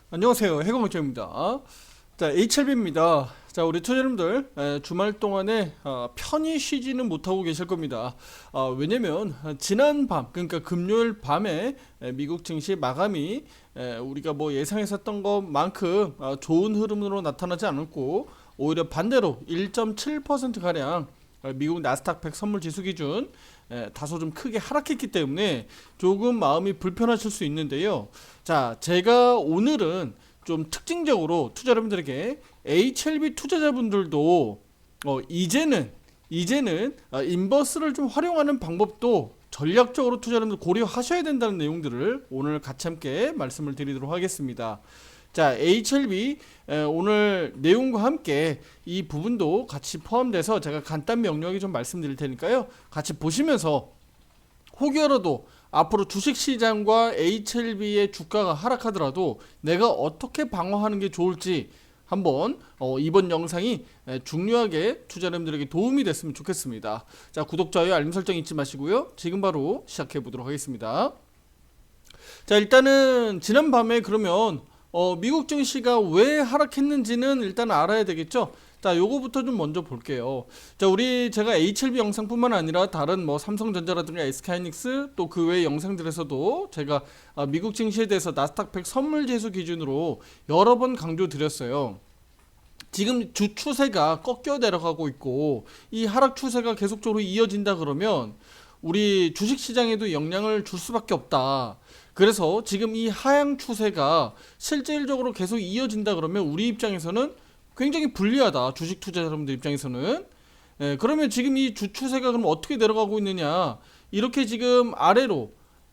안녕하세요. 해공학장입니다. 자, HLB입니다. 자, 우리 투자자님들 주말 동안에 편히 쉬지는 못하고 계실 겁니다. 왜냐면 지난 밤, 그러니까 금요일 밤에 미국 증시 마감이 우리가 뭐 예상했었던 것만큼 좋은 흐름으로 나타나지 않았고, 오히려 반대로 1.7% 가량 미국 나스닥 100 선물 지수 기준 다소 좀 크게 하락했기 때문에 조금 마음이 불편하실 수 있는데요. 자, 제가 오늘은 좀 특징적으로 투자 여러분들에게 HLB 투자자분들도 이제는 인버스를 좀 활용하는 방법도 전략적으로 투자 여러분들 고려하셔야 된다는 내용들을 오늘 같이 함께 말씀을 드리도록 하겠습니다. 자, HLB 오늘 내용과 함께 이 부분도 같이 포함돼서 제가 간단 명료하게 좀 말씀드릴 테니까요. 같이 보시면서 혹여라도 앞으로 주식시장과 HLB의 주가가 하락하더라도 내가 어떻게 방어하는 게 좋을지 한번 이번 영상이 중요하게 투자자님들에게 도움이 됐으면 좋겠습니다. 자, 구독, 좋아요, 알림 설정 잊지 마시고요. 지금 바로 시작해 보도록 하겠습니다. 자, 일단은 지난 밤에 그러면 미국 증시가 왜 하락했는지는 일단 알아야 되겠죠. 자, 요거부터 좀 먼저 볼게요. 자, 제가 HLB 영상뿐만 아니라 다른 뭐 삼성전자라든가 SK하이닉스 또 그 외의 영상들에서도 제가 미국 증시에 대해서 나스닥 100 선물 지수 기준으로 여러 번 강조드렸어요. 지금 주 추세가 꺾여 내려가고 있고 이 하락 추세가 계속적으로 이어진다 그러면 우리 주식 시장에도 영향을 줄 수밖에 없다. 그래서 지금 이 하향 추세가 실질적으로 계속 이어진다 그러면 우리 입장에서는 굉장히 불리하다. 주식 투자 여러분들 입장에서는. 그러면 지금 이 주 추세가 그럼 어떻게 내려가고 있느냐? 이렇게 지금 아래로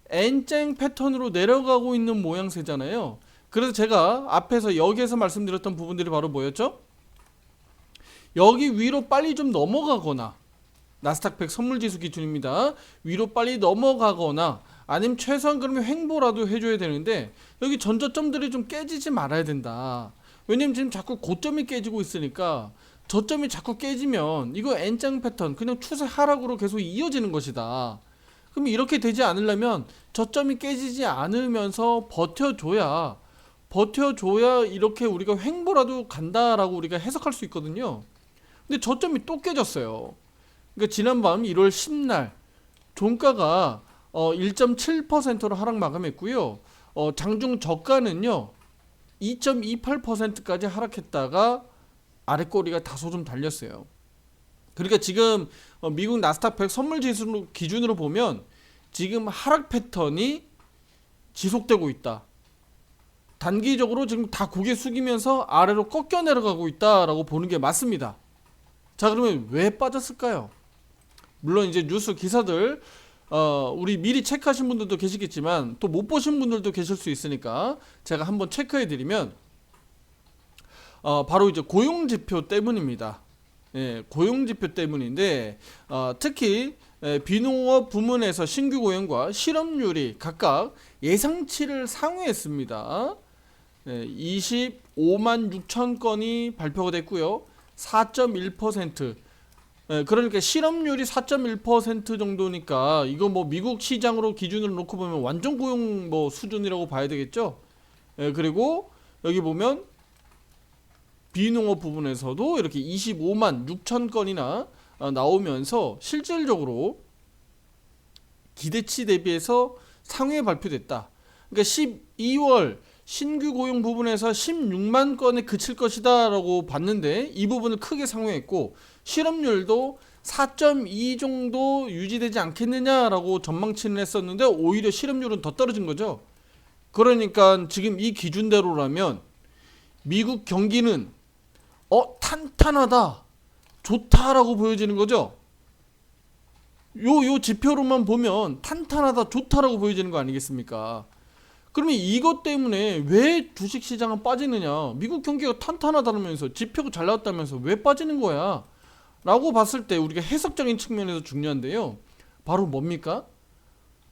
N자 패턴으로 내려가고 있는 모양새잖아요. 그래서 제가 앞에서 여기에서 말씀드렸던 부분들이 바로 뭐였죠? 여기 위로 빨리 좀 넘어가거나 나스닥 100 선물지수 기준입니다. 위로 빨리 넘어가거나 아니면 최소한 그러면 횡보라도 해줘야 되는데 여기 전저점들이 좀 깨지지 말아야 된다. 왜냐면 지금 자꾸 고점이 깨지고 있으니까 저점이 자꾸 깨지면 이거 N장 패턴 그냥 추세 하락으로 계속 이어지는 것이다. 그럼 이렇게 되지 않으려면 저점이 깨지지 않으면서 버텨줘야 이렇게 우리가 횡보라도 간다라고 우리가 해석할 수 있거든요. 근데 저점이 또 깨졌어요. 그러니까 지난밤 1월 10날 종가가 1.7%로 하락 마감했고요. 장중 저가는요 2.28%까지 하락했다가 아래 꼬리가 다소 좀 달렸어요. 그러니까 지금 미국 나스닥 100 선물 지수 기준으로 보면 지금 하락 패턴이 지속되고 있다. 단기적으로 지금 다 고개 숙이면서 아래로 꺾여 내려가고 있다라고 보는 게 맞습니다. 자, 그러면 왜 빠졌을까요? 물론 이제 뉴스 기사들 우리 미리 체크하신 분들도 계시겠지만 또 못 보신 분들도 계실 수 있으니까 제가 한번 체크해 드리면 바로 이제 고용지표 때문입니다. 고용지표 때문인데 특히 비농업 부문에서 신규 고용과 실업률이 각각 예상치를 상회했습니다. 25만 6천 건이 발표가 됐고요. 4.1%. 그러니까 실업률이 4.1% 정도니까 이거 뭐 미국 시장으로 기준으로 놓고 보면 완전 고용 뭐 수준이라고 봐야 되겠죠. 그리고 여기 보면 비농업 부분에서도 이렇게 25만 6천 건이나 나오면서 실질적으로 기대치 대비해서 상회 발표됐다. 그러니까 12월 신규 고용 부분에서 16만 건에 그칠 것이다 라고 봤는데 이 부분을 크게 상회했고 실업률도 4.2 정도 유지되지 않겠느냐라고 전망치는 했었는데 오히려 실업률은 더 떨어진 거죠. 그러니까 지금 이 기준대로라면 미국 경기는 탄탄하다, 좋다라고 보여지는 거죠. 요 지표로만 보면 탄탄하다, 좋다라고 보여지는 거 아니겠습니까? 그러면 이것 때문에 왜 주식시장은 빠지느냐? 미국 경기가 탄탄하다면서 지표가 잘 나왔다면서 왜 빠지는 거야? 라고 봤을 때 우리가 해석적인 측면에서 중요한데요. 바로 뭡니까?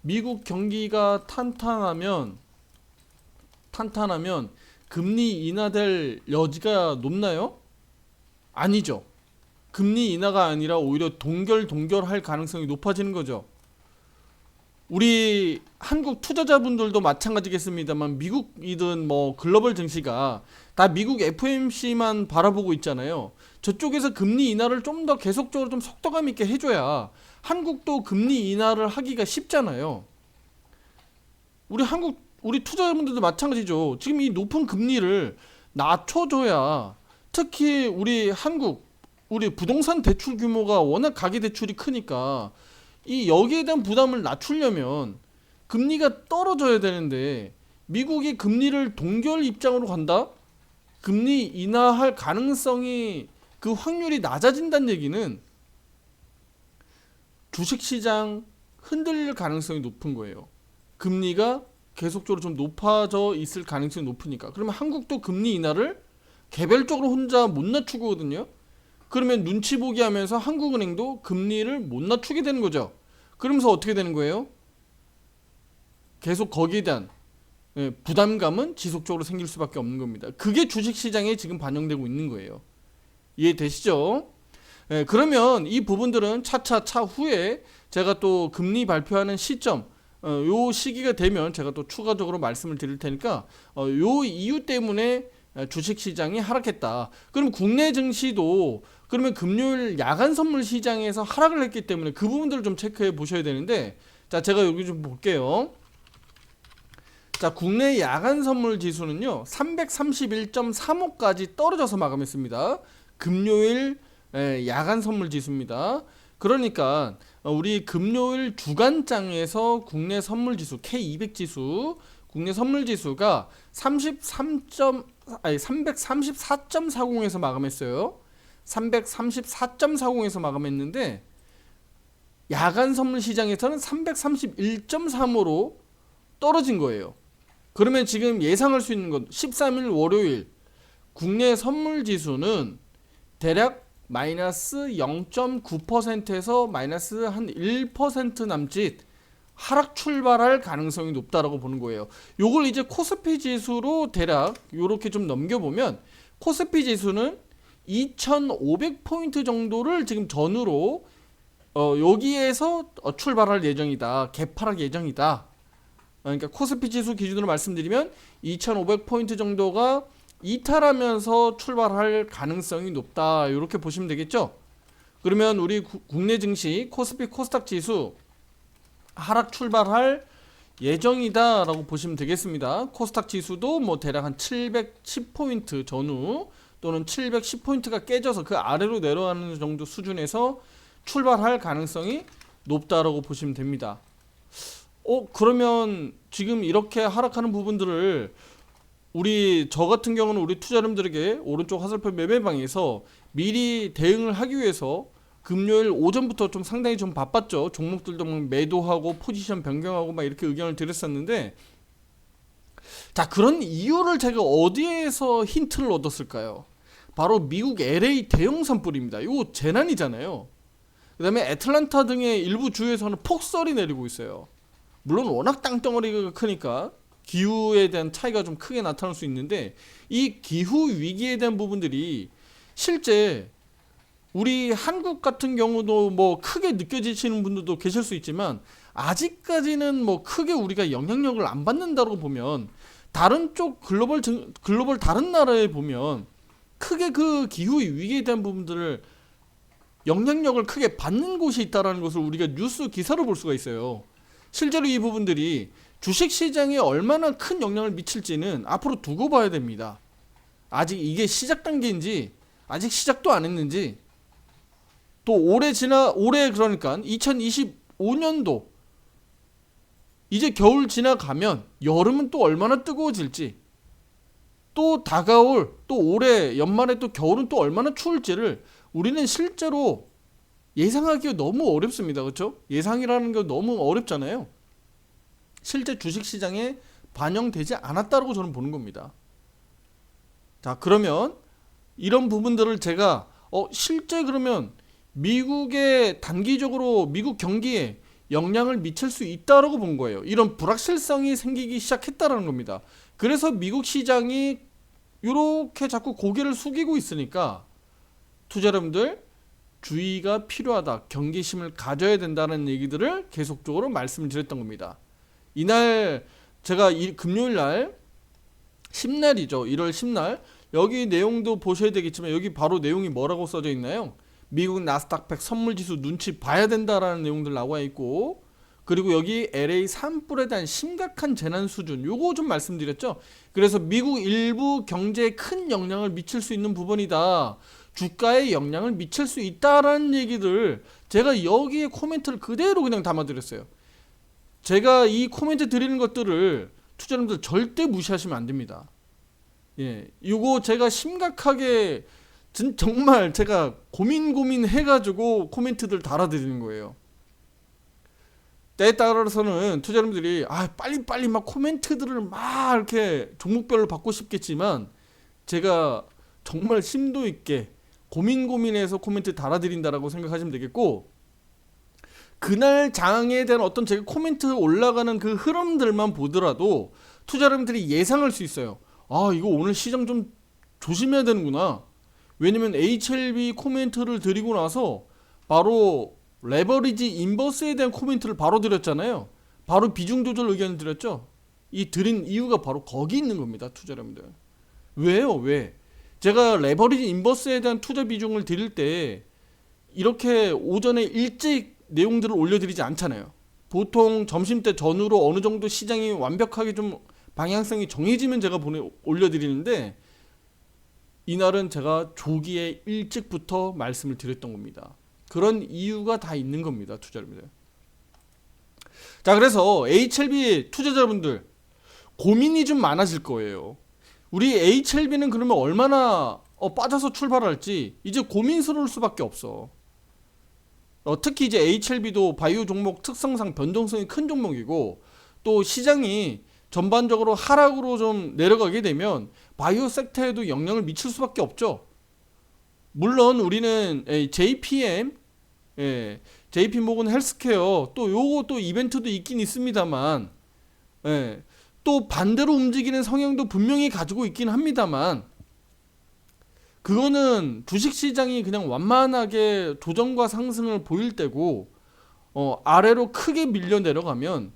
미국 경기가 탄탄하면 금리 인하될 여지가 높나요? 아니죠. 금리 인하가 아니라 오히려 동결할 가능성이 높아지는 거죠. 우리 한국 투자자분들도 마찬가지겠습니다만 미국이든 뭐 글로벌 증시가 다 미국 FOMC만 바라보고 있잖아요. 저쪽에서 금리 인하를 좀 더 계속적으로 좀 속도감 있게 해줘야 한국도 금리 인하를 하기가 쉽잖아요. 우리 투자자분들도 마찬가지죠. 지금 이 높은 금리를 낮춰줘야, 특히 우리 부동산 대출 규모가 워낙 가계 대출이 크니까 이 여기에 대한 부담을 낮추려면 금리가 떨어져야 되는데, 미국이 금리를 동결 입장으로 간다? 금리 인하할 가능성이, 그 확률이 낮아진다는 얘기는 주식시장 흔들릴 가능성이 높은 거예요. 금리가 계속적으로 좀 높아져 있을 가능성이 높으니까. 그러면 한국도 금리 인하를 개별적으로 혼자 못 낮추거든요. 그러면 눈치 보기 하면서 한국은행도 금리를 못 낮추게 되는 거죠. 그러면서 어떻게 되는 거예요? 계속 거기에 대한 부담감은 지속적으로 생길 수밖에 없는 겁니다. 그게 주식시장에 지금 반영되고 있는 거예요. 이해되시죠? 그러면 이 부분들은 차차 차후에 제가 또 금리 발표하는 시점, 요 시기가 되면 제가 또 추가적으로 말씀을 드릴 테니까, 요 이유 때문에 주식시장이 하락했다. 그럼 국내 증시도 그러면 금요일 야간 선물 시장에서 하락을 했기 때문에 그 부분들을 좀 체크해 보셔야 되는데, 자, 제가 여기 좀 볼게요. 자, 국내 야간 선물 지수는요 331.35까지 떨어져서 마감했습니다. 금요일 야간 선물 지수입니다. 그러니까 우리 금요일 주간장에서 국내 선물 지수 K200 지수, 국내 선물 지수가 334.40에서 마감했어요. 334.40에서 마감했는데, 야간 선물 시장에서는 331.35로 떨어진 거예요. 그러면 지금 예상할 수 있는 건 13일 월요일 국내 선물 지수는 대략 마이너스 0.9%에서 마이너스 한 1% 남짓 하락 출발할 가능성이 높다라고 보는 거예요. 요걸 이제 코스피 지수로 대략 요렇게 좀 넘겨보면, 코스피 지수는 2500포인트 정도를 지금 전후로 여기에서 출발할 예정이다. 개파락 예정이다. 그러니까 코스피 지수 기준으로 말씀드리면 2500포인트 정도가 이탈하면서 출발할 가능성이 높다. 이렇게 보시면 되겠죠. 그러면 우리 국내 증시 코스피 코스닥 지수 하락 출발할 예정이다 라고 보시면 되겠습니다. 코스닥 지수도 뭐 대략 한 710포인트 전후 또는 710포인트가 깨져서 그 아래로 내려가는 정도 수준에서 출발할 가능성이 높다라고 보시면 됩니다. 그러면 지금 이렇게 하락하는 부분들을 저 같은 경우는 우리 투자자님들에게 오른쪽 화살표 매매방에서 미리 대응을 하기 위해서 금요일 오전부터 좀 상당히 좀 바빴죠. 종목들도 막 매도하고 포지션 변경하고 막 이렇게 의견을 드렸었는데, 자, 그런 이유를 제가 어디에서 힌트를 얻었을까요? 바로 미국 LA 대형 산불입니다. 이거 재난이잖아요. 그 다음에 애틀란타 등의 일부 주에서는 폭설이 내리고 있어요. 물론 워낙 땅덩어리가 크니까 기후에 대한 차이가 좀 크게 나타날 수 있는데, 이 기후 위기에 대한 부분들이 실제 우리 한국 같은 경우도 뭐 크게 느껴지시는 분들도 계실 수 있지만, 아직까지는 뭐 크게 우리가 영향력을 안 받는다고 보면, 다른 쪽 글로벌 다른 나라에 보면 크게 그 기후 위기에 대한 부분들을 영향력을 크게 받는 곳이 있다는 것을 우리가 뉴스 기사로 볼 수가 있어요. 실제로 이 부분들이 주식시장에 얼마나 큰 영향을 미칠지는 앞으로 두고 봐야 됩니다. 아직 이게 시작 단계인지, 아직 시작도 안 했는지, 또 올해 그러니까 2025년도 이제 겨울 지나가면 여름은 또 얼마나 뜨거워질지, 또 다가올 또 올해 연말에 또 겨울은 또 얼마나 추울지를 우리는 실제로 예상하기가 너무 어렵습니다. 그렇죠? 예상이라는 게 너무 어렵잖아요. 실제 주식시장에 반영되지 않았다고 저는 보는 겁니다. 자, 그러면 이런 부분들을 제가 실제 그러면 미국의 단기적으로 미국 경기에 영향을 미칠 수 있다라고 본 거예요. 이런 불확실성이 생기기 시작했다라는 겁니다. 그래서 미국 시장이 이렇게 자꾸 고개를 숙이고 있으니까 투자 여러분들 주의가 필요하다, 경계심을 가져야 된다는 얘기들을 계속적으로 말씀을 드렸던 겁니다. 이날 제가 금요일 날 10날이죠. 1월 10날 여기 내용도 보셔야 되겠지만 여기 바로 내용이 뭐라고 써져 있나요? 미국 나스닥 100 선물지수 눈치 봐야 된다라는 내용들 나와 있고, 그리고 여기 LA 산불에 대한 심각한 재난 수준, 요거 좀 말씀드렸죠. 그래서 미국 일부 경제에 큰 영향을 미칠 수 있는 부분이다, 주가에 영향을 미칠 수 있다라는 얘기들 제가 여기에 코멘트를 그대로 그냥 담아드렸어요. 제가 이 코멘트 드리는 것들을 투자자분들 절대 무시하시면 안 됩니다. 예, 이거 제가 심각하게 정말 제가 고민해가지고 코멘트들 달아드리는 거예요. 때에 따라서는 투자자분들이 빨리빨리 막 코멘트들을 막 이렇게 종목별로 받고 싶겠지만, 제가 정말 심도 있게 고민해서 코멘트 달아드린다라고 생각하시면 되겠고, 그날 장에 대한 어떤 제가 코멘트 올라가는 그 흐름들만 보더라도 투자자분들이 예상할 수 있어요. 이거 오늘 시장 좀 조심해야 되는구나. 왜냐면 HLB 코멘트를 드리고 나서 바로 레버리지 인버스에 대한 코멘트를 바로 드렸잖아요. 바로 비중 조절 의견을 드렸죠. 이 드린 이유가 바로 거기 있는 겁니다, 투자자분들. 왜요? 왜? 제가 레버리지 인버스에 대한 투자 비중을 드릴 때 이렇게 오전에 일찍 내용들을 올려드리지 않잖아요. 보통 점심때 전후로 어느 정도 시장이 완벽하게 좀 방향성이 정해지면 제가 올려드리는데, 이날은 제가 조기에 일찍부터 말씀을 드렸던 겁니다. 그런 이유가 다 있는 겁니다, 투자자분들. 자, 그래서 HLB 투자자분들 고민이 좀 많아질 거예요. 우리 HLB는 그러면 얼마나 빠져서 출발할지 이제 고민스러울 수밖에 없어. 특히 이제 HLB도 바이오 종목 특성상 변동성이 큰 종목이고, 또 시장이 전반적으로 하락으로 좀 내려가게 되면 바이오 섹터에도 영향을 미칠 수밖에 없죠. 물론 우리는 JPM, JP모건 헬스케어 또 요거 또 이벤트도 있긴 있습니다만, 또 반대로 움직이는 성향도 분명히 가지고 있긴 합니다만, 그거는 주식시장이 그냥 완만하게 조정과 상승을 보일 때고, 아래로 크게 밀려 내려가면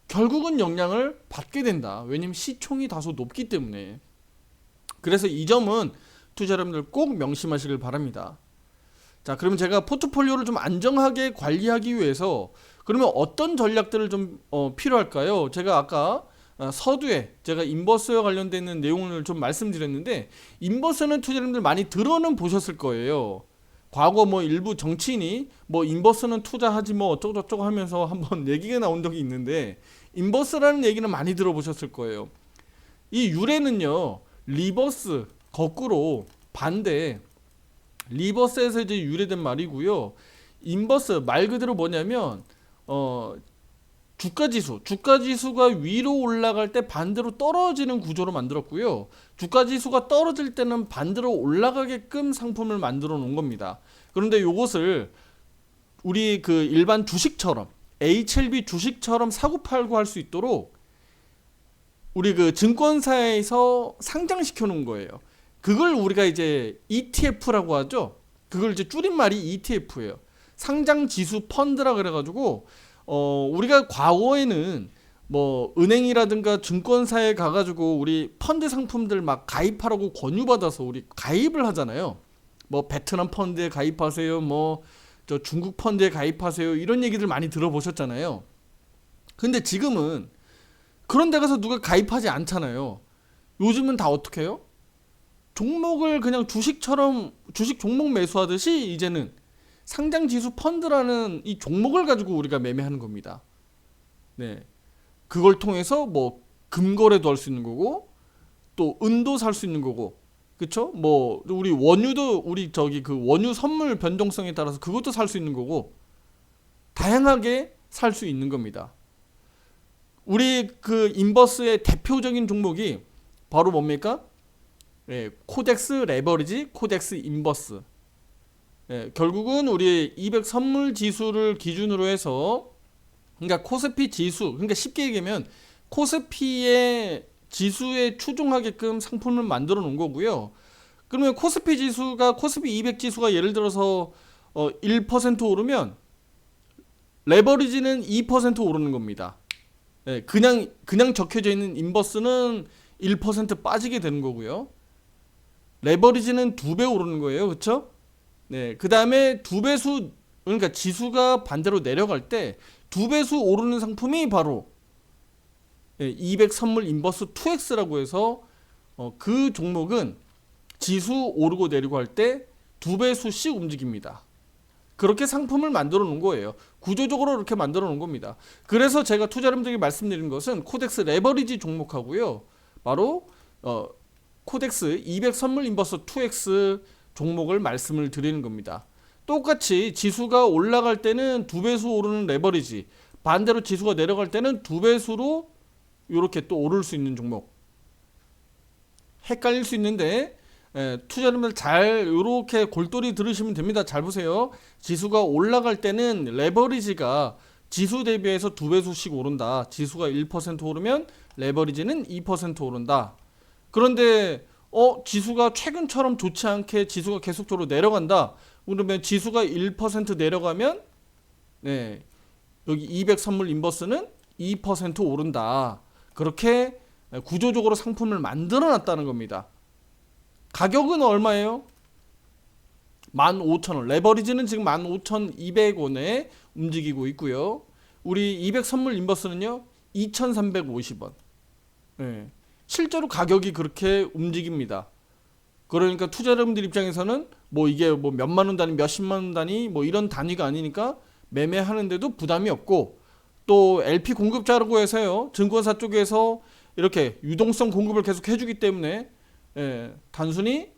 결국은 영향을 받게 된다. 왜냐면 시총이 다소 높기 때문에. 그래서 이 점은 투자자분들 꼭 명심하시길 바랍니다. 자, 그러면 제가 포트폴리오를 좀 안정하게 관리하기 위해서 그러면 어떤 전략들을 좀 필요할까요? 제가 아까 서두에 제가 인버스와 관련된 있는 내용을 좀 말씀드렸는데, 인버스는 투자자분들 많이 들어는 보셨을 거예요. 과거 일부 정치인이 인버스는 투자하지 어쩌고저쩌고 하면서 한번 얘기가 나온 적이 있는데, 인버스라는 얘기는 많이 들어보셨을 거예요. 이 유래는요, 리버스, 거꾸로 반대, 리버스에서 이제 유래된 말이고요. 인버스 말 그대로 뭐냐면 주가지수가 위로 올라갈 때 반대로 떨어지는 구조로 만들었고요. 주가지수가 떨어질 때는 반대로 올라가게끔 상품을 만들어 놓은 겁니다. 그런데 이것을 우리 그 일반 주식처럼, HLB 주식처럼 사고팔고 할 수 있도록 우리 그 증권사에서 상장시켜 놓은 거예요. 그걸 우리가 이제 ETF라고 하죠. 그걸 이제 줄임말이 ETF예요. 상장지수 펀드라 그래가지고 우리가 과거에는 은행이라든가 증권사에 가가지고 우리 펀드 상품들 막 가입하라고 권유받아서 우리 가입을 하잖아요. 베트남 펀드에 가입하세요, 저 중국 펀드에 가입하세요, 이런 얘기들 많이 들어보셨잖아요. 근데 지금은 그런 데 가서 누가 가입하지 않잖아요. 요즘은 다 어떻게 해요? 종목을 그냥 주식처럼 주식 종목 매수하듯이 이제는 상장지수 펀드라는 이 종목을 가지고 우리가 매매하는 겁니다. 네, 그걸 통해서 금거래도 할 수 있는 거고, 또 은도 살 수 있는 거고, 그쵸? 우리 원유도 우리 그 원유 선물 변동성에 따라서 그것도 살 수 있는 거고, 다양하게 살 수 있는 겁니다. 우리 그 인버스의 대표적인 종목이 바로 뭡니까? 코덱스 레버리지, 코덱스 인버스. 결국은 우리 200 선물 지수를 기준으로 해서, 그러니까 코스피 지수, 그러니까 쉽게 얘기하면 코스피의 지수에 추종하게끔 상품을 만들어 놓은 거고요. 그러면 코스피 200 지수가 예를 들어서 1% 오르면 레버리지는 2% 오르는 겁니다. 네, 그냥 적혀져 있는 인버스는 1% 빠지게 되는 거고요. 레버리지는 2배 오르는 거예요. 그쵸? 네, 그 다음에 2배수, 그러니까 지수가 반대로 내려갈 때 2배수 오르는 상품이 바로 200 선물 인버스 2X라고 해서 그 종목은 지수 오르고 내리고 할 때 2배수씩 움직입니다. 그렇게 상품을 만들어 놓은 거예요. 구조적으로 이렇게 만들어 놓은 겁니다. 그래서 제가 투자자분들에게 말씀드린 것은 코덱스 레버리지 종목하고요. 바로 코덱스 200 선물 인버스 2X 종목을 말씀을 드리는 겁니다. 똑같이 지수가 올라갈 때는 2배수 오르는 레버리지, 반대로 지수가 내려갈 때는 2배수로 이렇게 또 오를 수 있는 종목. 헷갈릴 수 있는데 투자자분들 잘 이렇게 골똘히 들으시면 됩니다. 잘 보세요. 지수가 올라갈 때는 레버리지가 지수 대비해서 2배수씩 오른다. 지수가 1% 오르면 레버리지는 2% 오른다. 그런데 지수가 최근처럼 좋지 않게 지수가 계속적으로 내려간다. 그러면 지수가 1% 내려가면 여기 200 선물 인버스는 2% 오른다. 그렇게 구조적으로 상품을 만들어 놨다는 겁니다. 가격은 얼마예요? 15,000원. 레버리지는 지금 15,200원에 움직이고 있고요. 우리 200 선물 인버스는요 2,350원. 실제로 가격이 그렇게 움직입니다. 그러니까 투자자분들 입장에서는 이게 몇만 원 단위, 몇십만 원 단위 이런 단위가 아니니까 매매하는데도 부담이 없고, 또 LP 공급자라고 해서요 증권사 쪽에서 이렇게 유동성 공급을 계속 해주기 때문에 단순히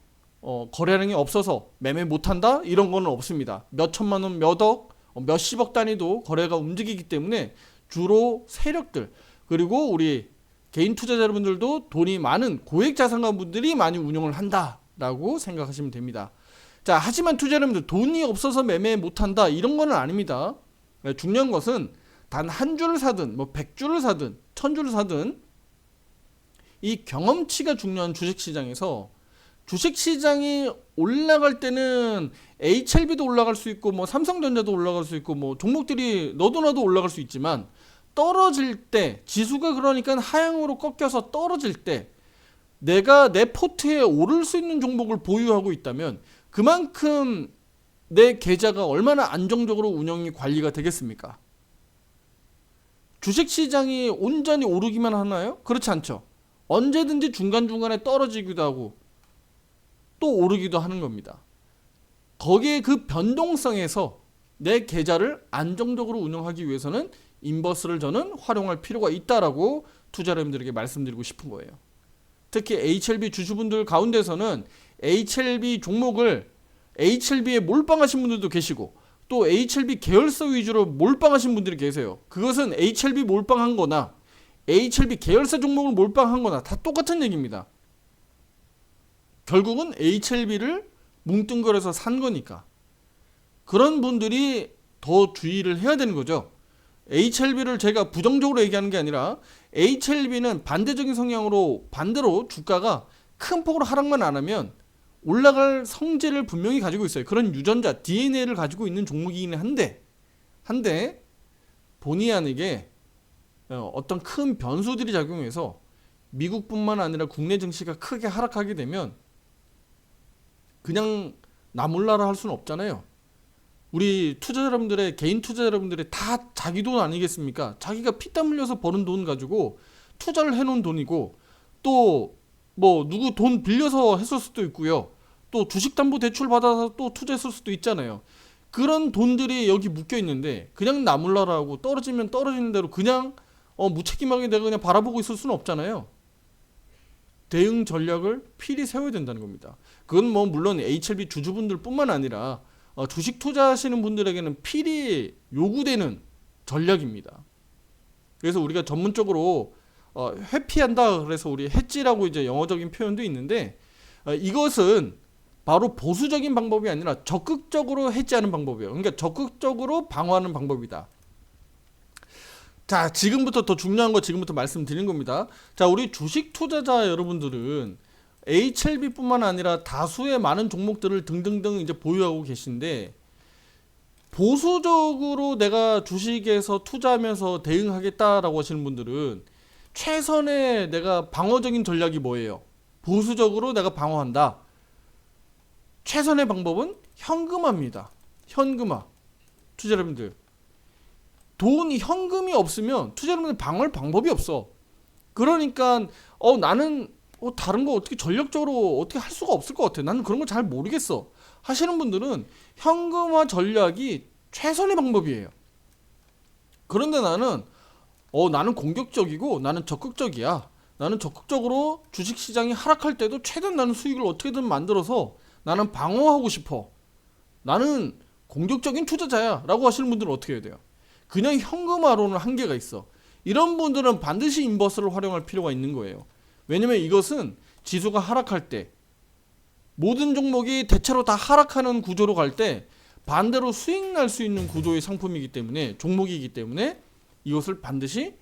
거래량이 없어서 매매 못한다 이런 거는 없습니다. 몇 천만 원, 몇 억, 몇십억 단위도 거래가 움직이기 때문에 주로 세력들, 그리고 우리 개인 투자자 여러분들도 돈이 많은 고액 자산가 분들이 많이 운용을 한다라고 생각하시면 됩니다. 자, 하지만 투자자 여러분들 돈이 없어서 매매 못한다 이런 거는 아닙니다. 중요한 것은 단 한 주를 사든 100주를 사든 1000주를 사든 이 경험치가 중요한 주식시장에서, 주식시장이 올라갈 때는 HLB도 올라갈 수 있고 삼성전자도 올라갈 수 있고 종목들이 너도 나도 올라갈 수 있지만, 떨어질 때 지수가 그러니까 하향으로 꺾여서 떨어질 때 내가 내 포트에 오를 수 있는 종목을 보유하고 있다면 그만큼 내 계좌가 얼마나 안정적으로 운영이 관리가 되겠습니까? 주식시장이 온전히 오르기만 하나요? 그렇지 않죠. 언제든지 중간중간에 떨어지기도 하고 또 오르기도 하는 겁니다. 거기에 그 변동성에서 내 계좌를 안정적으로 운영하기 위해서는 인버스를 저는 활용할 필요가 있다라고 투자자분들에게 말씀드리고 싶은 거예요. 특히 HLB 주주분들 가운데서는 HLB 종목을 HLB에 몰빵하신 분들도 계시고, 또 HLB 계열사 위주로 몰빵하신 분들이 계세요. 그것은 HLB 몰빵한 거나 HLB 계열사 종목을 몰빵한 거나 다 똑같은 얘기입니다. 결국은 HLB를 뭉뚱그려서 산 거니까. 그런 분들이 더 주의를 해야 되는 거죠. HLB를 제가 부정적으로 얘기하는 게 아니라 HLB는 반대적인 성향으로 반대로 주가가 큰 폭으로 하락만 안 하면 올라갈 성질을 분명히 가지고 있어요. 그런 유전자 DNA를 가지고 있는 종목이긴 한데 본의 아니게 어떤 큰 변수들이 작용해서 미국뿐만 아니라 국내 증시가 크게 하락하게 되면 그냥 나 몰라라 할 수는 없잖아요. 우리 투자자 여러분들의, 개인 투자자 여러분들의 다 자기 돈 아니겠습니까? 자기가 피땀 흘려서 버는 돈 가지고 투자를 해놓은 돈이고, 또 누구 돈 빌려서 했을 수도 있고요. 또 주식담보대출 받아서 또 투자했을 수도 있잖아요. 그런 돈들이 여기 묶여 있는데 그냥 나 몰라라 하고 떨어지면 떨어지는 대로 그냥 무책임하게 내가 그냥 바라보고 있을 수는 없잖아요. 대응 전략을 필히 세워야 된다는 겁니다. 그건 물론 HLB 주주분들 뿐만 아니라 주식 투자하시는 분들에게는 필히 요구되는 전략입니다. 그래서 우리가 전문적으로 회피한다 그래서 우리 해지라고 이제 영어적인 표현도 있는데, 이것은 바로 보수적인 방법이 아니라 적극적으로 해지하는 방법이에요. 그러니까 적극적으로 방어하는 방법이다. 자, 지금부터 더 중요한 거 지금부터 말씀드리는 겁니다. 자, 우리 주식 투자자 여러분들은 HLB뿐만 아니라 다수의 많은 종목들을 등등등 이제 보유하고 계신데, 보수적으로 내가 주식에서 투자하면서 대응하겠다라고 하시는 분들은 최선의 내가 방어적인 전략이 뭐예요? 보수적으로 내가 방어한다. 최선의 방법은 현금화입니다. 현금화. 투자자분들. 현금이 없으면 투자자분들 방어할 방법이 없어. 그러니까 나는 다른 거 어떻게 전략적으로 어떻게 할 수가 없을 것 같아. 나는 그런 거 잘 모르겠어. 하시는 분들은 현금화 전략이 최선의 방법이에요. 그런데 나는 공격적이고 나는 적극적이야. 나는 적극적으로 주식시장이 하락할 때도 최대한 나는 수익을 어떻게든 만들어서 나는 방어하고 싶어. 나는 공격적인 투자자야 라고 하시는 분들은 어떻게 해야 돼요? 그냥 현금화로는 한계가 있어. 이런 분들은 반드시 인버스를 활용할 필요가 있는 거예요. 왜냐면 이것은 지수가 하락할 때 모든 종목이 대체로 다 하락하는 구조로 갈 때 반대로 수익 날 수 있는 구조의 상품이기 때문에 종목이기 때문에 이것을 반드시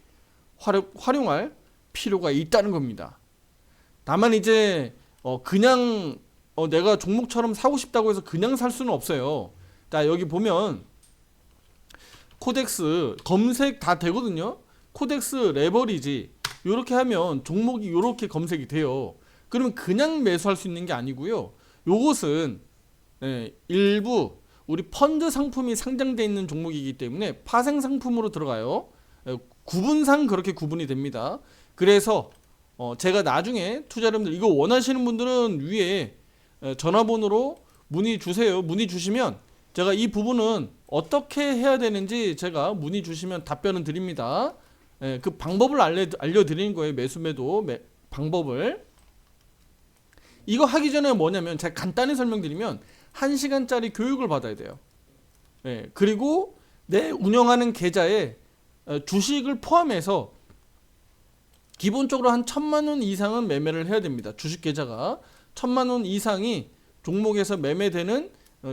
활용할 필요가 있다는 겁니다. 다만 이제 그냥 내가 종목처럼 사고 싶다고 해서 그냥 살 수는 없어요. 자, 여기 보면 코덱스 검색 다 되거든요. 코덱스 레버리지 이렇게 하면 종목이 이렇게 검색이 돼요. 그러면 그냥 매수할 수 있는 게 아니고요. 요것은 일부 우리 펀드 상품이 상장되어 있는 종목이기 때문에 파생 상품으로 들어가요. 구분상 그렇게 구분이 됩니다. 그래서 제가 나중에 투자자분들 이거 원하시는 분들은 위에 전화번호로 문의 주세요. 문의 주시면 제가 이 부분은 어떻게 해야 되는지 제가 문의 주시면 답변은 드립니다. 그 방법을 알려드리는 거예요. 매수 방법을. 이거 하기 전에 뭐냐면 제가 간단히 설명드리면 1시간짜리 교육을 받아야 돼요. 그리고 내 운영하는 계좌에 주식을 포함해서 기본적으로 한 1,000만 원 이상은 매매를 해야 됩니다. 주식 계좌가 1,000만 원 이상이 종목에서 매매되는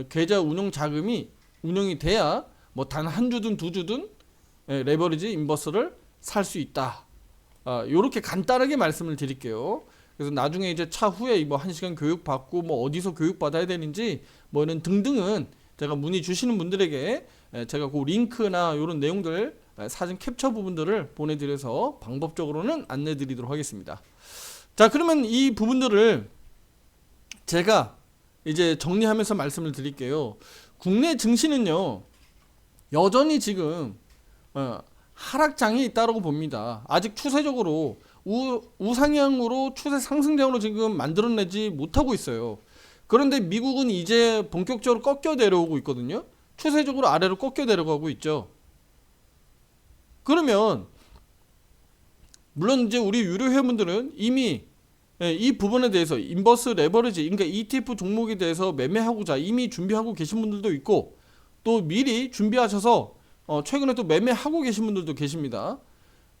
계좌 운영 자금이 운영이 돼야 뭐 단 한 주든 두 주든 레버리지 인버스를 살 수 있다. 요렇게 간단하게 말씀을 드릴게요. 그래서 나중에 이제 차후에 뭐 1시간 교육 받고 뭐 어디서 교육 받아야 되는지 뭐 이런 등등은 제가 문의 주시는 분들에게 제가 그 링크나 이런 내용들 사진 캡처 부분들을 보내드려서 방법적으로는 안내드리도록 하겠습니다. 자, 그러면 이 부분들을 제가 이제 정리하면서 말씀을 드릴게요. 국내 증시는요 여전히 지금 하락장에 있다고 봅니다. 아직 추세적으로 우상향으로 추세 상승장으로 지금 만들어내지 못하고 있어요. 그런데 미국은 이제 본격적으로 꺾여 내려오고 있거든요. 추세적으로 아래로 꺾여 내려가고 있죠. 그러면 물론 이제 우리 유료 회원분들은 이미 이 부분에 대해서 인버스 레버리지, 그러니까 ETF 종목에 대해서 매매하고자 이미 준비하고 계신 분들도 있고 또 미리 준비하셔서 최근에 또 매매하고 계신 분들도 계십니다.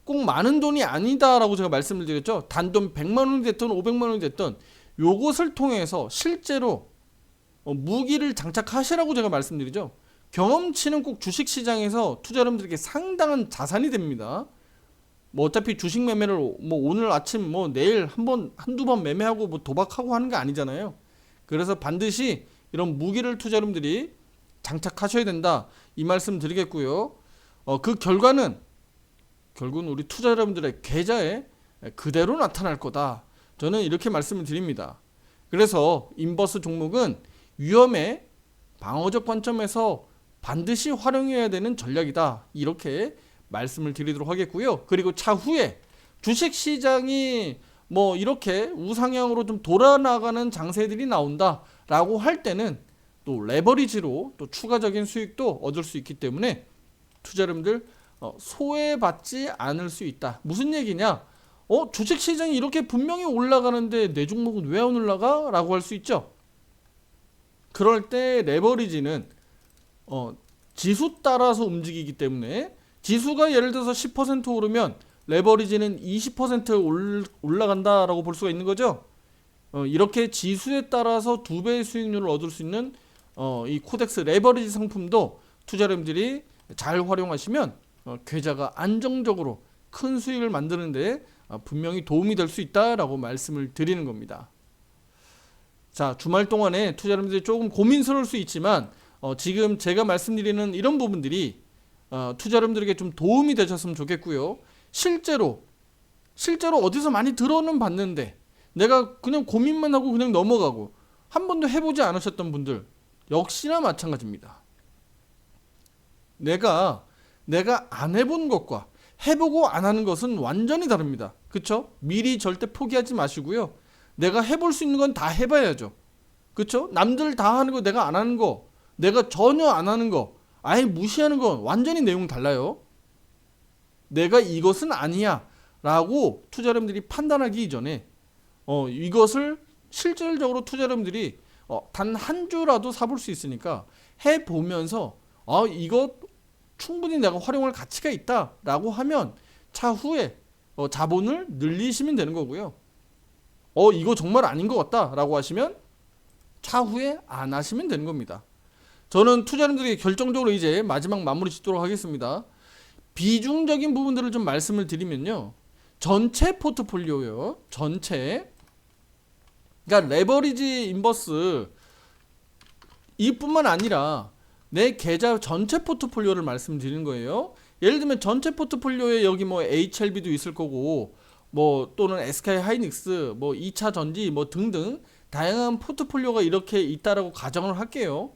꼭 많은 돈이 아니다라고 제가 말씀을 드렸죠. 단돈 100만 원이 됐든 500만 원이 됐든 요것을 통해서 실제로 무기를 장착하시라고 제가 말씀드리죠. 경험치는 꼭 주식시장에서 투자자분들에게 상당한 자산이 됩니다. 뭐 어차피 주식 매매를 뭐 오늘 아침 뭐 내일 한두 번 매매하고 뭐 도박하고 하는 게 아니잖아요. 그래서 반드시 이런 무기를 투자자분들이 장착하셔야 된다. 이 말씀 드리겠고요. 그 결과는 결국은 우리 투자자분들의 계좌에 그대로 나타날 거다. 저는 이렇게 말씀을 드립니다. 그래서 인버스 종목은 위험에 방어적 관점에서 반드시 활용해야 되는 전략이다. 이렇게 말씀을 드리도록 하겠고요. 그리고 차후에 주식시장이 뭐 이렇게 우상향으로 좀 돌아나가는 장세들이 나온다라고 할 때는 또 레버리지로 또 추가적인 수익도 얻을 수 있기 때문에 투자자분들 소외받지 않을 수 있다. 무슨 얘기냐? 주식시장이 이렇게 분명히 올라가는데 내 종목은 왜 안 올라가? 라고 할 수 있죠. 그럴 때 레버리지는 지수 따라서 움직이기 때문에 지수가 예를 들어서 10% 오르면 레버리지는 20% 올라간다라고 볼 수가 있는 거죠. 이렇게 지수에 따라서 2배의 수익률을 얻을 수 있는 이 코덱스 레버리지 상품도 투자자분들이 잘 활용하시면 계좌가 안정적으로 큰 수익을 만드는데 분명히 도움이 될 수 있다라고 말씀을 드리는 겁니다. 자, 주말 동안에 투자자분들이 조금 고민스러울 수 있지만 지금 제가 말씀드리는 이런 부분들이 투자자분들에게 좀 도움이 되셨으면 좋겠고요. 실제로 어디서 많이 들어는 봤는데 내가 그냥 고민만 하고 그냥 넘어가고 한 번도 해보지 않으셨던 분들 역시나 마찬가지입니다. 내가 안 해본 것과 해보고 안 하는 것은 완전히 다릅니다. 그쵸? 미리 절대 포기하지 마시고요. 내가 해볼 수 있는 건 다 해봐야죠. 그쵸? 남들 다 하는 거 내가 안 하는 거, 내가 전혀 안 하는 거, 아예 무시하는 건 완전히 내용 달라요. 내가 이것은 아니야 라고 투자자분들이 판단하기 이전에 이것을 실질적으로 투자자분들이 단 한 주라도 사볼 수 있으니까 해보면서 이것 충분히 내가 활용할 가치가 있다 라고 하면 차후에 자본을 늘리시면 되는 거고요. 이거 정말 아닌 것 같다 라고 하시면 차후에 안 하시면 되는 겁니다. 저는 투자자분들에게 결정적으로 이제 마지막 마무리 짓도록 하겠습니다. 비중적인 부분들을 좀 말씀을 드리면요. 전체 포트폴리오요. 전체. 그러니까 레버리지 인버스 이뿐만 아니라 내 계좌 전체 포트폴리오를 말씀드리는 거예요. 예를 들면 전체 포트폴리오에 여기 뭐 HLB도 있을 거고 뭐 또는 SK 하이닉스 뭐 2차 전지 뭐 등등 다양한 포트폴리오가 이렇게 있다라고 가정을 할게요.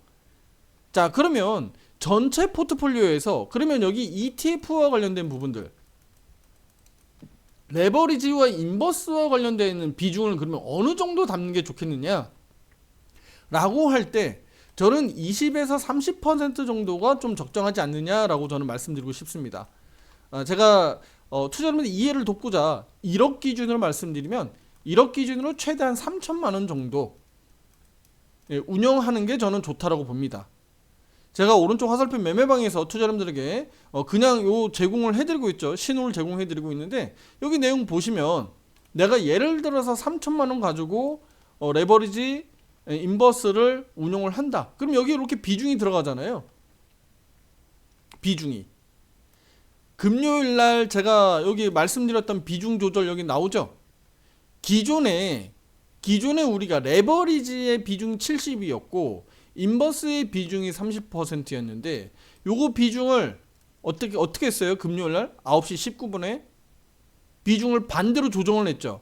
자, 그러면 전체 포트폴리오에서 그러면 여기 ETF와 관련된 부분들 레버리지와 인버스와 관련되어 있는 비중을 그러면 어느 정도 담는 게 좋겠느냐 라고 할 때 저는 20에서 30% 정도가 좀 적정하지 않느냐라고 저는 말씀드리고 싶습니다. 제가 투자자분들 이해를 돕고자 1억 기준으로 말씀드리면 1억 기준으로 최대한 3천만 원 정도 운영하는 게 저는 좋다라고 봅니다. 제가 오른쪽 화살표 매매방에서 투자자분들에게 그냥 요 제공을 해드리고 있죠. 신호를 제공해드리고 있는데 여기 내용 보시면 내가 예를 들어서 3천만 원 가지고 레버리지 인버스를 운용을 한다. 그럼 여기 이렇게 비중이 들어가잖아요. 비중이. 금요일 날 제가 여기 말씀드렸던 비중 조절 여기 나오죠. 기존에 우리가 레버리지의 비중이 70이었고 인버스의 비중이 30%였는데 요거 비중을 어떻게 했어요? 금요일 날 9시 19분에 비중을 반대로 조정을 했죠.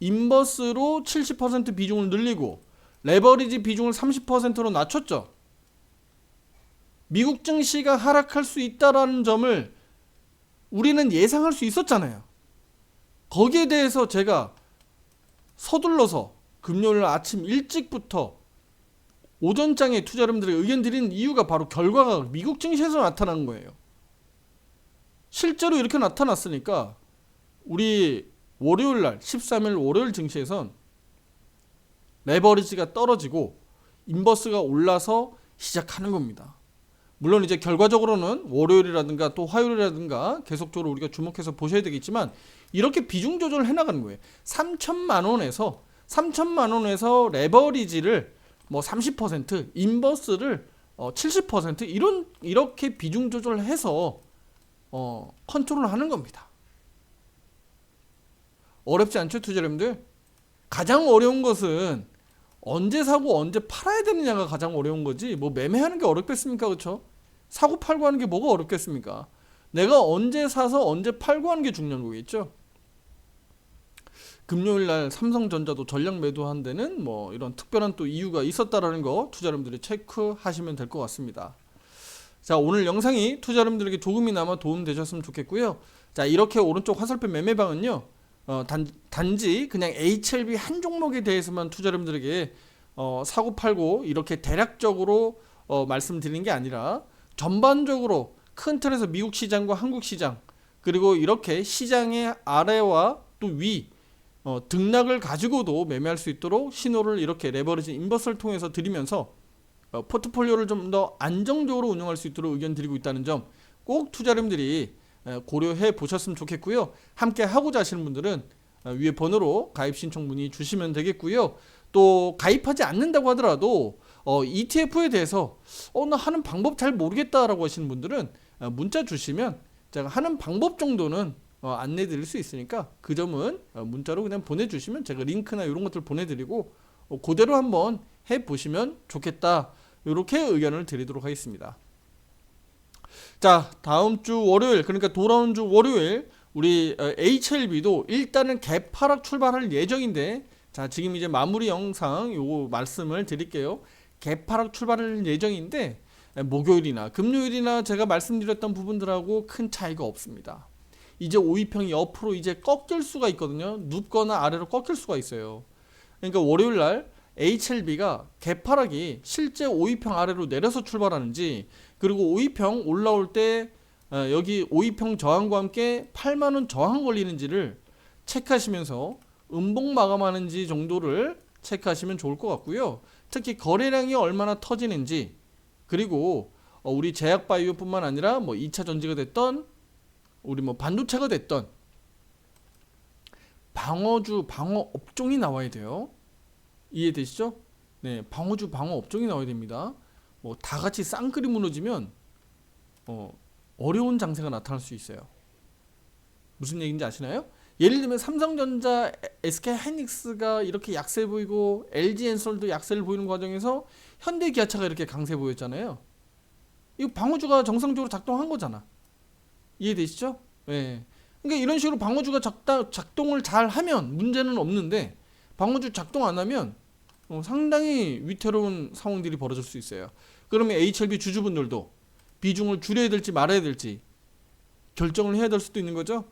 인버스로 70% 비중을 늘리고 레버리지 비중을 30%로 낮췄죠. 미국 증시가 하락할 수 있다라는 점을 우리는 예상할 수 있었잖아요. 거기에 대해서 제가 서둘러서 금요일 아침 일찍부터 오전장에 투자자분들에게 의견 드리는 이유가 바로 결과가 미국 증시에서 나타난 거예요. 실제로 이렇게 나타났으니까 우리 월요일날 13일 월요일 증시에선 레버리지가 떨어지고 인버스가 올라서 시작하는 겁니다. 물론 이제 결과적으로는 월요일이라든가 또 화요일이라든가 계속적으로 우리가 주목해서 보셔야 되겠지만 이렇게 비중 조절을 해나가는 거예요. 3천만 원에서 레버리지를 뭐 30%, 인버스를 70% 이렇게 비중 조절을 해서 컨트롤을 하는 겁니다. 어렵지 않죠, 투자자분들? 가장 어려운 것은 언제 사고 언제 팔아야 되느냐가 가장 어려운 거지 뭐 매매하는 게 어렵겠습니까? 그렇죠? 사고 팔고 하는 게 뭐가 어렵겠습니까? 내가 언제 사서 언제 팔고 하는 게 중요한 거겠죠. 금요일날 삼성전자도 전략 매도한 데는 뭐 이런 특별한 또 이유가 있었다라는 거 투자자분들이 체크하시면 될 것 같습니다. 자, 오늘 영상이 투자자분들에게 조금이나마 도움 되셨으면 좋겠고요. 자, 이렇게 오른쪽 화살표 매매방은요. 단지 그냥 HLB 한 종목에 대해서만 투자자분들에게 사고 팔고 이렇게 대략적으로 말씀드리는 게 아니라 전반적으로 큰 틀에서 미국 시장과 한국 시장 그리고 이렇게 시장의 아래와 또 위 등락을 가지고도 매매할 수 있도록 신호를 이렇게 레버리지 인버스를 통해서 드리면서 포트폴리오를 좀 더 안정적으로 운영할 수 있도록 의견 드리고 있다는 점 꼭 투자자분들이 고려해 보셨으면 좋겠고요. 함께 하고자 하시는 분들은 위에 번호로 가입 신청 문의 주시면 되겠고요. 또 가입하지 않는다고 하더라도 ETF에 대해서 나 하는 방법 잘 모르겠다라고 하시는 분들은 문자 주시면 제가 하는 방법 정도는 안내 드릴 수 있으니까 그 점은 문자로 그냥 보내주시면 제가 링크나 이런 것들 보내드리고 그대로 한번 해보시면 좋겠다 이렇게 의견을 드리도록 하겠습니다. 자, 다음 주 월요일, 그러니까 돌아온 주 월요일 우리 HLB도 일단은 개파락 출발할 예정인데, 자, 지금 이제 마무리 영상 요거 말씀을 드릴게요. 개파락 출발할 예정인데 목요일이나 금요일이나 제가 말씀드렸던 부분들하고 큰 차이가 없습니다. 이제 5위평이 옆으로 이제 꺾일 수가 있거든요. 눕거나 아래로 꺾일 수가 있어요. 그러니까 월요일날 HLB가 개파락이 실제 5위평 아래로 내려서 출발하는지, 그리고 5위평 올라올 때 여기 5위평 저항과 함께 8만원 저항 걸리는지를 체크하시면서 음봉 마감하는지 정도를 체크하시면 좋을 것 같고요. 특히 거래량이 얼마나 터지는지, 그리고 우리 제약바이오 뿐만 아니라 뭐 2차 전지가 됐던 우리 뭐 반도체가 됐던 방어주 방어 업종이 나와야 돼요. 이해되시죠? 네, 방어주 방어 업종이 나와야 됩니다. 뭐 다 같이 쌍끌이 무너지면 어려운 장세가 나타날 수 있어요. 무슨 얘기인지 아시나요? 예를 들면 삼성전자, SK하이닉스가 이렇게 약세 보이고 LG엔솔도 약세를 보이는 과정에서 현대기아차가 이렇게 강세 보였잖아요. 이거 방어주가 정상적으로 작동한 거잖아. 이해되시죠? 네. 그러니까 이런 식으로 방어주가 작동을 잘 하면 문제는 없는데, 방어주 작동 안 하면 상당히 위태로운 상황들이 벌어질 수 있어요. 그러면 HLB 주주분들도 비중을 줄여야 될지 말아야 될지 결정을 해야 될 수도 있는 거죠.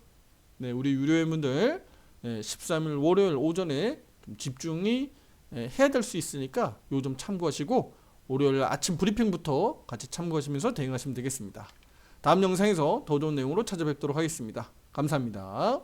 네, 우리 유료회원분들 13일 월요일 오전에 좀 집중이 해야 될 수 있으니까 요 점 참고하시고 월요일 아침 브리핑부터 같이 참고하시면서 대응하시면 되겠습니다. 다음 영상에서 더 좋은 내용으로 찾아뵙도록 하겠습니다. 감사합니다.